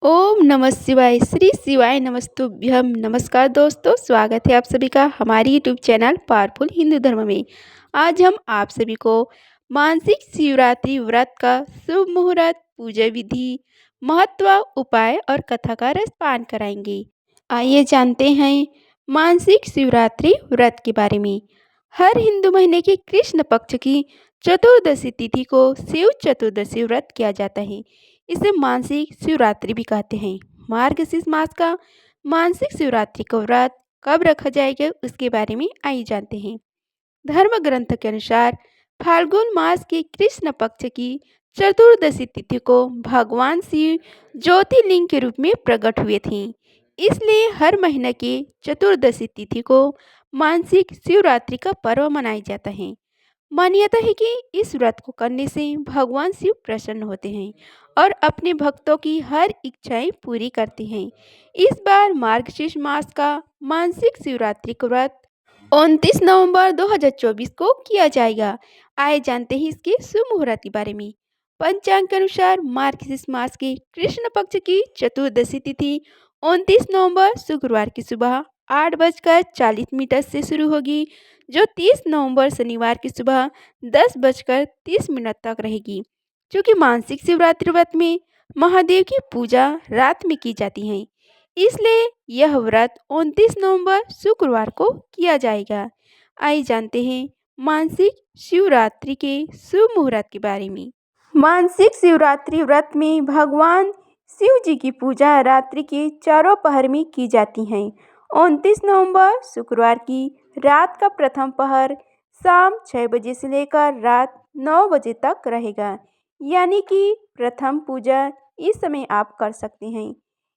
ओम नमः शिवाय श्री शिवाय नमस्तुभ्यम। नमस्कार दोस्तों, स्वागत है आप सभी का हमारी यूट्यूब चैनल पावरफुल हिंदू धर्म में। आज हम आप सभी को मानसिक शिवरात्रि व्रत का शुभ मुहूर्त, पूजा विधि, महत्व, उपाय और कथा का रसपान कराएंगे। आइए जानते हैं मानसिक शिवरात्रि व्रत के बारे में। हर हिंदू महीने के कृष्ण पक्ष की चतुर्दशी तिथि को शिव चतुर्दशी व्रत किया जाता है। इसे मानसिक शिवरात्रि भी कहते हैं। मार्गशीर्ष मास का मानसिक शिवरात्रि का व्रत कब रखा जाएगा उसके बारे में आइए जानते हैं। धर्म ग्रंथ के अनुसार फाल्गुन मास के कृष्ण पक्ष की चतुर्दशी तिथि को भगवान शिव ज्योतिर्लिंग के रूप में प्रकट हुए थे। इसलिए हर महीने के चतुर्दशी तिथि को मानसिक शिवरात्रि का पर्व मनाया जाता है। मान्यता है कि इस व्रत को करने से भगवान शिव प्रसन्न होते हैं और अपने भक्तों की हर इच्छाएं पूरी करते हैं। इस बार मार्गशीर्ष मास का मानसिक शिवरात्रि का व्रत 29 नवंबर 2024 को किया जाएगा। आइए जानते हैं इसके शुभ मुहूर्त के बारे में। पंचांग के अनुसार मार्गशीर्ष मास के कृष्ण पक्ष की चतुर्दशी तिथि 29 नवंबर शुक्रवार की सुबह 8:40 से शुरू होगी, जो 30 नवंबर शनिवार की सुबह 10:30 तक रहेगी। क्योंकि मानसिक शिवरात्रि व्रत में महादेव की पूजा रात में की जाती है, इसलिए यह व्रत 29 नवंबर शुक्रवार को किया जाएगा। आइए जानते हैं मानसिक शिवरात्रि के शुभ मुहूर्त के बारे में। मानसिक शिवरात्रि व्रत में भगवान शिव जी की पूजा रात्रि के चारों पहर में की जाती है। 29 नवंबर शुक्रवार की रात का प्रथम पहर शाम 6 बजे से लेकर रात 9 बजे तक रहेगा, यानी कि प्रथम पूजा इस समय आप कर सकते हैं।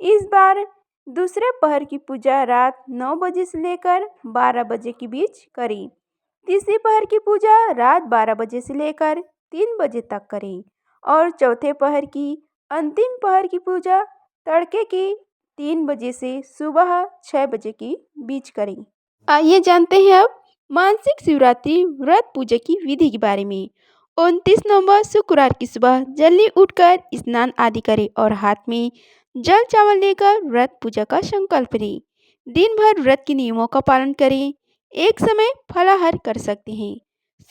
इस बार दूसरे पहर की पूजा रात 9 बजे से लेकर 12 बजे के बीच करें। तीसरी पहर की पूजा रात 12 बजे से लेकर 3 बजे तक करें और चौथे पहर की अंतिम पहर की पूजा तड़के के 3 बजे से सुबह 6 बजे के बीच करें। आइए जानते हैं अब मानसिक शिवरात्रि व्रत पूजा की विधि के बारे में। 29 नवंबर शुक्रवार की सुबह जल्दी उठकर स्नान आदि करें और हाथ में जल चावल लेकर व्रत पूजा का संकल्प लें। दिन भर व्रत के नियमों का पालन करें। एक समय फलाहार कर सकते हैं।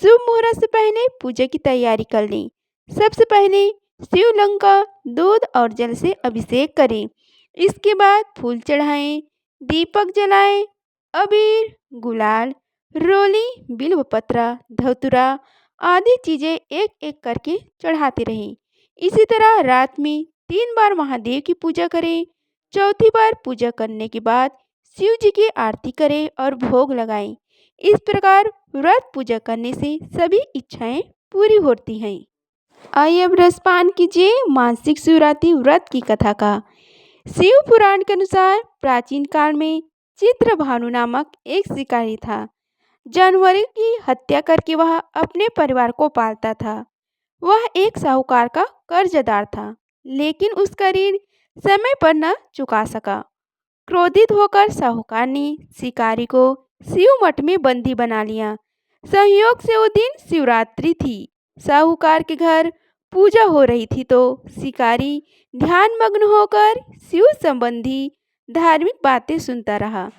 शुभ मुहूर्त से पहले पूजा की तैयारी कर लें। सबसे पहले शिवलिंग का दूध और जल से अभिषेक करें। इसके बाद फूल चढ़ाएं, दीपक जलाएं, अबीर, गुलाल, रोली, बिल्वपत्र, धतूरा आदि चीजें एक एक करके चढ़ाते रहें। इसी तरह रात में 3 बार महादेव की पूजा करें। चौथी बार पूजा करने के बाद शिव जी की आरती करें और भोग लगाएं। इस प्रकार व्रत पूजा करने से सभी इच्छाएं पूरी होती हैं। आइए अब रसपान कीजिए मानसिक शिवरात्रि व्रत की कथा का। शिव पुराण के अनुसार प्राचीन काल में चित्रभानु नामक एक शिकारी था। जानवरों की हत्या करके वह अपने परिवार को पालता था। वह एक साहूकार का कर्जदार था, लेकिन उसका ऋण समय पर न चुका सका। क्रोधित होकर साहूकार ने शिकारी को शिव मठ में बंदी बना लिया। संयोग से वो दिन शिवरात्रि थी। साहूकार के घर पूजा हो रही थी तो शिकारी ध्यान मग्न होकर शिव संबंधी धार्मिक बातें सुनता रहा।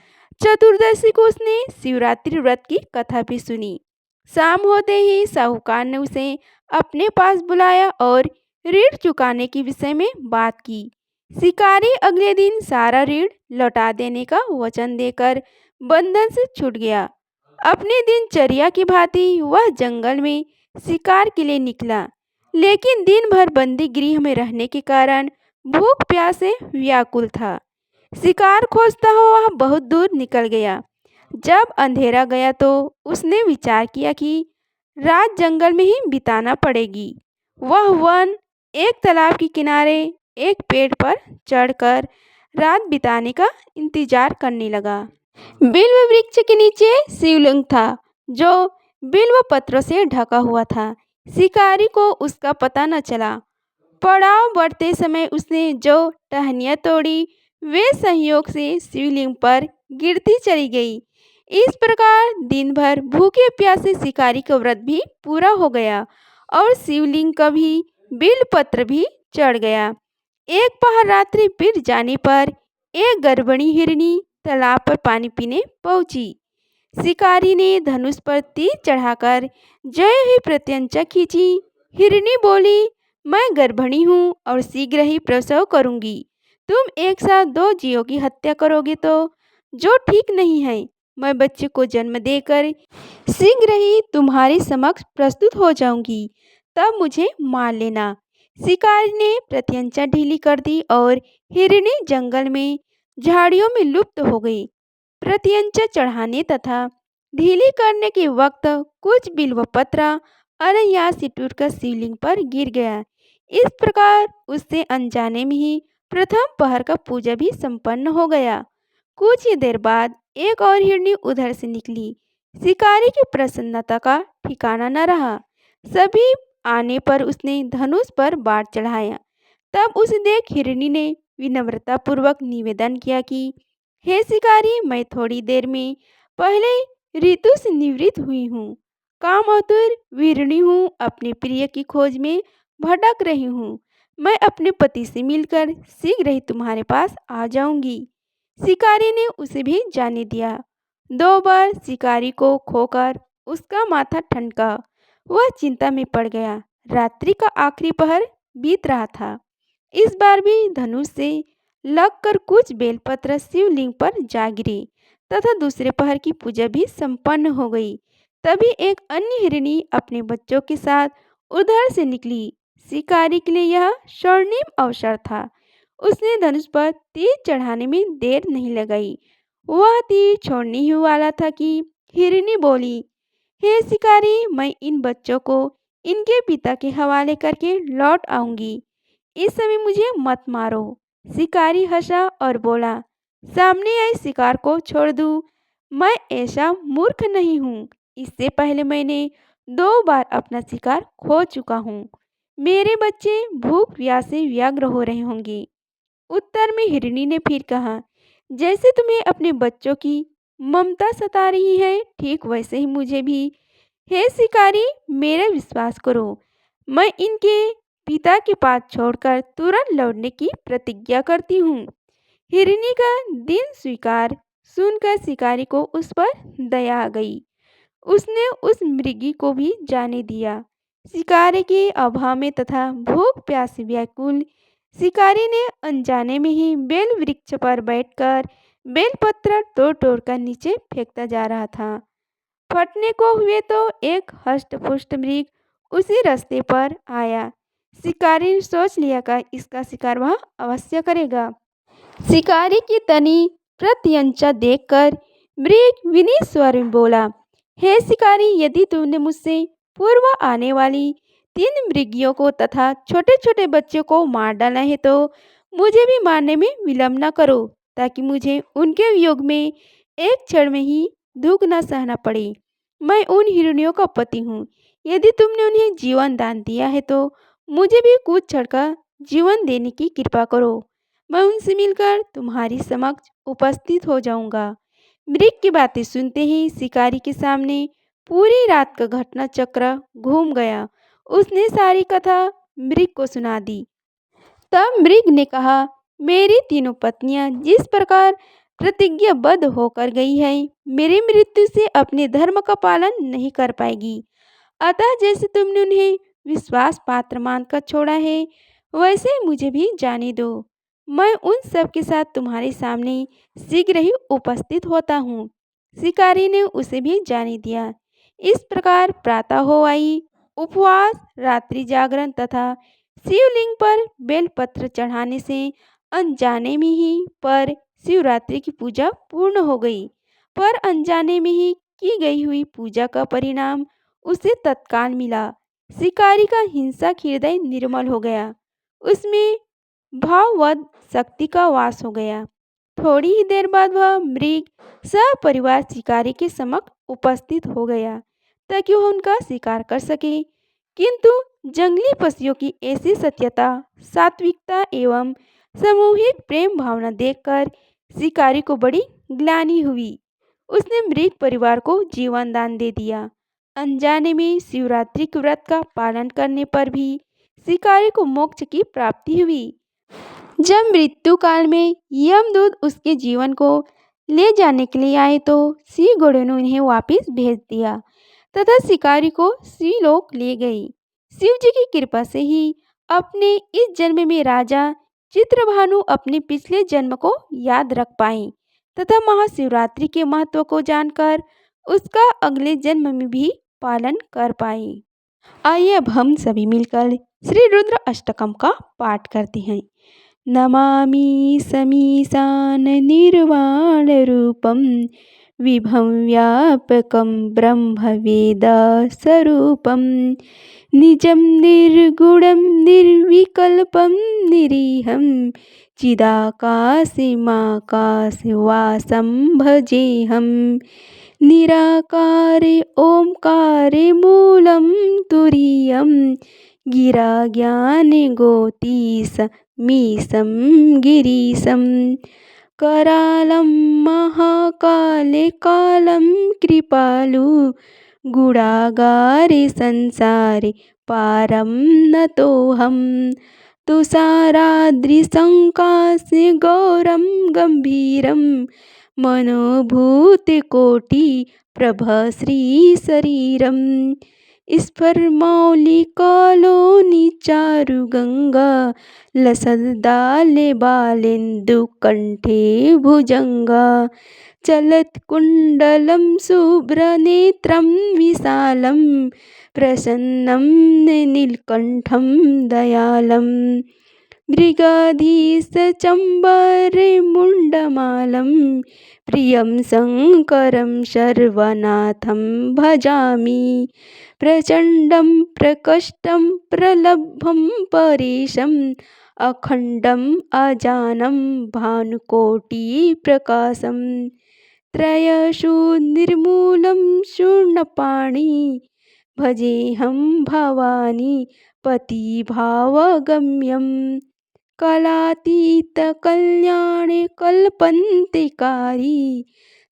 चतुर्दशी को उसने शिवरात्रि व्रत की कथा भी सुनी। शाम होते ही साहूकार ने उसे अपने पास बुलाया और ऋण चुकाने के विषय में बात की। शिकारी अगले दिन सारा ऋण लौटा देने का वचन देकर बंधन से छूट गया। अपने दिनचर्या की भांति वह जंगल में शिकार के लिए निकला, लेकिन दिन भर बंदी गृह में रहने के कारण भूख प्यास से व्याकुल था। शिकार खोजता हुआ वह बहुत दूर निकल गया। जब अंधेरा गया तो उसने विचार किया कि रात जंगल में ही बिताना पड़ेगी। वह वन एक तालाब के किनारे एक पेड़ पर चढ़कर रात बिताने का इंतजार करने लगा। बिल्व वृक्ष के नीचे शिवलिंग था, जो बिल्व पत्रों से ढका हुआ था। शिकारी को उसका पता न चला। पड़ाव बढ़ते समय उसने जो टहनियाँ तोड़ी वे संयोग से शिवलिंग पर गिरती चली गई। इस प्रकार दिन भर भूखे प्यासे शिकारी का व्रत भी पूरा हो गया और शिवलिंग का भी बिल्व पत्र भी चढ़ गया। एक पहर रात्रि बीत जाने पर एक गर्भिणी हिरनी तालाब पर पानी पीने पहुंची। शिकारी ने धनुष पर तीर चढ़ाकर जय ही प्रत्यंचा खींची। हिरनी बोली, मैं गर्भिणी हूँ और शीघ्र ही प्रसव करूंगी। तुम एक साथ दो जीवों की हत्या करोगे तो जो ठीक नहीं है। मैं बच्चे को जन्म देकर शीघ्र ही तुम्हारे समक्ष प्रस्तुत हो जाऊंगी, तब मुझे मार लेना। शिकारी ने प्रत्यंचा ढीली कर दी और हिरनी जंगल में झाड़ियों में लुप्त हो गई। प्रत्यंचा चढ़ाने तथा ढीली करने के वक्त कुछ बिल्वपत्र अनायास से टूटकर शिवलिंग पर गिर गया। इस प्रकार उससे अनजाने में ही प्रथम पहर का पूजा भी संपन्न हो गया। कुछ ही देर बाद एक और हिरनी उधर से निकली। शिकारी की प्रसन्नता का ठिकाना न रहा। सभी आने पर उसने धनुष पर बाण चढ़ाया। तब उसे देख हिरनी ने विनम्रतापूर्वक निवेदन किया कि हे शिकारी, मैं थोड़ी देर में पहले ऋतु से निवृत्त हुई हूँ। कामातुर वीरणी हूँ, अपने प्रिय की खोज में भटक रही हूँ। मैं अपने पति से मिलकर शीघ्र ही तुम्हारे पास आ जाऊंगी। शिकारी ने उसे भी जाने दिया। 2 बार शिकारी को खोकर उसका माथा ठनका। वह चिंता में पड़ गया। रात्रि का आखिरी पहर बीत रहा था। इस बार भी धनुष से लगकर कुछ बेलपत्र शिवलिंग पर जा गिरे तथा दूसरे पहर की पूजा भी संपन्न हो गई। तभी एक अन्य हिरनी अपने बच्चों के साथ उधर से निकली। शिकारी के लिए यह स्वर्णिम अवसर था। उसने धनुष पर तीर चढ़ाने में देर नहीं लगाई। वह तीर छोड़ने ही वाला था कि हिरनी बोली, हे शिकारी, मैं इन बच्चों को इनके पिता के हवाले करके लौट आऊंगी। इस समय मुझे मत मारो। शिकारी हंसा और बोला, सामने आए शिकार को छोड़ दूं? मैं ऐसा मूर्ख नहीं हूँ। इससे पहले मैंने 2 बार अपना शिकार खो चुका हूँ। मेरे बच्चे भूख प्यास से व्यग्र हो रहे होंगे। उत्तर में हिरनी ने फिर कहा, जैसे तुम्हें अपने बच्चों की ममता सता रही है, ठीक वैसे ही मुझे भी। हे शिकारी, मेरा विश्वास करो। मैं इनके पिता के पास छोड़कर तुरंत लौटने की प्रतिज्ञा करती हूँ। हिरनी का दिन स्वीकार सुनकर शिकारी को उस पर दया आ गई। उसने उस मृगी को भी जाने दिया। शिकारी के अभाव में तथा भूख प्यास से व्याकुल शिकारी ने अनजाने में ही बेल वृक्ष पर बैठकर बेलपत्र तोड़ तोड़ कर नीचे फेंकता जा रहा था। फटने को हुए तो एक हष्ट-पुष्ट मृग उसी रास्ते पर आया। शिकारी ने सोच लिया कि इसका शिकार वह अवश्य करेगा। शिकारी की तनी प्रत्यंचा देखकर मृग विनीत स्वर में बोला, हे शिकारी, यदि तुमने मुझसे पूर्व आने वाली 3 मृगियों को तथा छोटे छोटे बच्चों को मार डाला है तो मुझे भी मारने में विलम्ब न करो, ताकि मुझे उनके वियोग में एक क्षण में ही दुख न सहना पड़े। मैं उन हिरनियों का पति हूँ। यदि तुमने उन्हें जीवन दान दिया है तो मुझे भी कुछ क्षण का जीवन देने की कृपा करो। मैं उनसे मिलकर तुम्हारी समक्ष उपस्थित हो जाऊंगा। मृग की बातें सुनते ही शिकारी के सामने पूरी रात का घटना चक्र घूम गया। उसने सारी कथा मृग को सुना दी। तब मृग ने कहा, मेरी तीनों पत्नियां जिस प्रकार प्रतिज्ञाबद्ध होकर गई है, मेरी मृत्यु से अपने धर्म का पालन नहीं कर पाएगी। अतः जैसे तुमने उन्हें विश्वास पात्र मानकर छोड़ा है, वैसे ही मुझे भी जाने दो। मैं उन सब के साथ तुम्हारे सामने शीघ्र ही उपस्थित होता हूँ। शिकारी ने उसे भी जाने दिया। इस प्रकार प्रातः हो आई। उपवास, रात्रि जागरण तथा शिवलिंग पर बेलपत्र चढ़ाने से अनजाने में ही पर शिवरात्रि की पूजा पूर्ण हो गई। पर अनजाने में ही की गई हुई पूजा का परिणाम उसे तत्काल मिला। शिकारी का हिंसक हृदय निर्मल हो गया। उसमें भाववद शक्ति का वास हो गया। थोड़ी ही देर बाद वह मृग सपरिवार शिकारी के समक्ष उपस्थित हो गया ताकि वह उनका शिकार कर सके। किंतु जंगली पशुओं की ऐसी सत्यता, सात्विकता एवं सामूहिक प्रेम भावना देखकर शिकारी को बड़ी ग्लानि हुई। उसने मृग परिवार को जीवन दान दे दिया। अनजाने में शिवरात्रि के व्रत का पालन करने पर भी शिकारी को मोक्ष की प्राप्ति हुई। जब मृत्यु काल में यमदूत उसके जीवन को ले जाने के लिए आए तो शिव घोड़े ने उन्हें वापस भेज दिया तथा शिकारी को शिवलोक ले गई। शिव जी की कृपा से ही अपने इस जन्म में राजा चित्रभानु अपने पिछले जन्म को याद रख पाए तथा महाशिवरात्रि के महत्व को जानकर उसका अगले जन्म में भी पालन कर पाए। आइए अब हम सभी मिलकर श्री रुद्र अष्टकम का पाठ करते हैं। नमामि समीशान निर्वाण रूपम विभं व्यापकं ब्रह्मवेद स्वरूपं निजं निर्गुणं निर्विकल्पं निरीहं चिदाकाशमाकाशवासं भजेऽहं निराकारे ओंकारे मूलं तुरीयं गिराज्ञाने मीशं गिरीशं करालं महाकाले कालं कृपालु गुणागारे संसारे पारं नतोऽहं तुषाराद्रिसङ्काशे गौरं गम्भीरं मनोभूतिकोटि प्रभश्रीशरीरं स्फुरमौलिकलोनि चारुगङ्गा लसद्दाले बालेन्दुकण्ठे भुजङ्गा चलत्कुण्डलं शुभ्रनेत्रं विशालं प्रसन्नं नीलकण्ठं दयालं मृगधीशचम्बरमुण्डमालं प्रियं शङ्करं सर्वनाथं भजामि प्रचण्डं प्रकष्टं प्रलब्धं परेशम् अखण्डम् अजानं भानुकोटिप्रकाशं त्रयशो निर्मूलं शूर्णपाणि भजेऽहं भवानी पतिभावगम्यं कलातीतकल्याणे कल्पन्तिकारी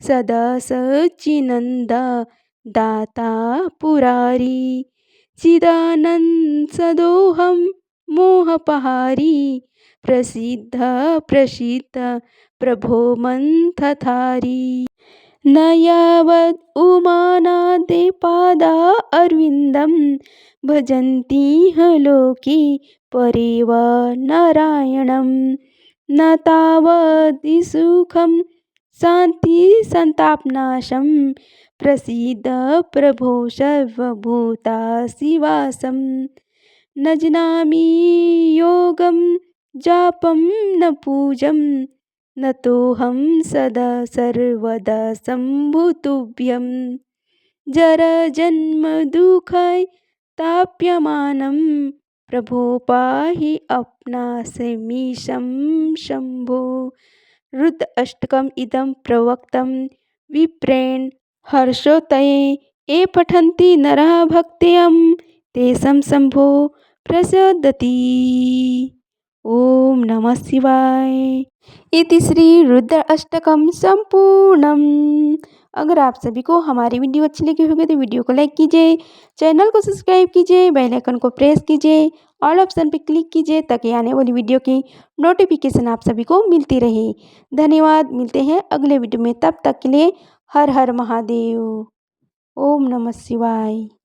सदा सच्चिनन्द दाता पुरारी चिदानन्दसदोहं मोहपहारी प्रसिद्ध प्रसिद्ध प्रभो मंथथारी न यावद् उमानादे पादा अरविन्दं भजन्ति ह लोके परेव नारायणं न तावद् सुखं शान्ति संतापनाशं प्रसीद प्रभो सर्वभूताशिवासं न जानामि योगं जापं न पूजं न तोऽहं सदा सर्वदा शम्भुतुभ्यं जराजन्मदुःखै ताप्यमानं प्रभो पाहि अपनाशमीशं शम्भो। रुद्र अष्टकम् इदं प्रवक्तं विप्रेण हर्षोत्तये ये पठन्ति नरः भक्त्यां तेषां शम्भो प्रसदति। ओम नमः शिवाय। इति श्री रुद्र अष्टकम संपूर्णम। अगर आप सभी को हमारी वीडियो अच्छी लगी होगी तो वीडियो को लाइक कीजिए, चैनल को सब्सक्राइब कीजिए, बेल आइकन को प्रेस कीजिए, ऑल ऑप्शन पर क्लिक कीजिए ताकि आने वाली वीडियो की नोटिफिकेशन आप सभी को मिलती रहे। धन्यवाद। मिलते हैं अगले वीडियो में, तब तक के लिए हर हर महादेव। ओम नमः शिवाय।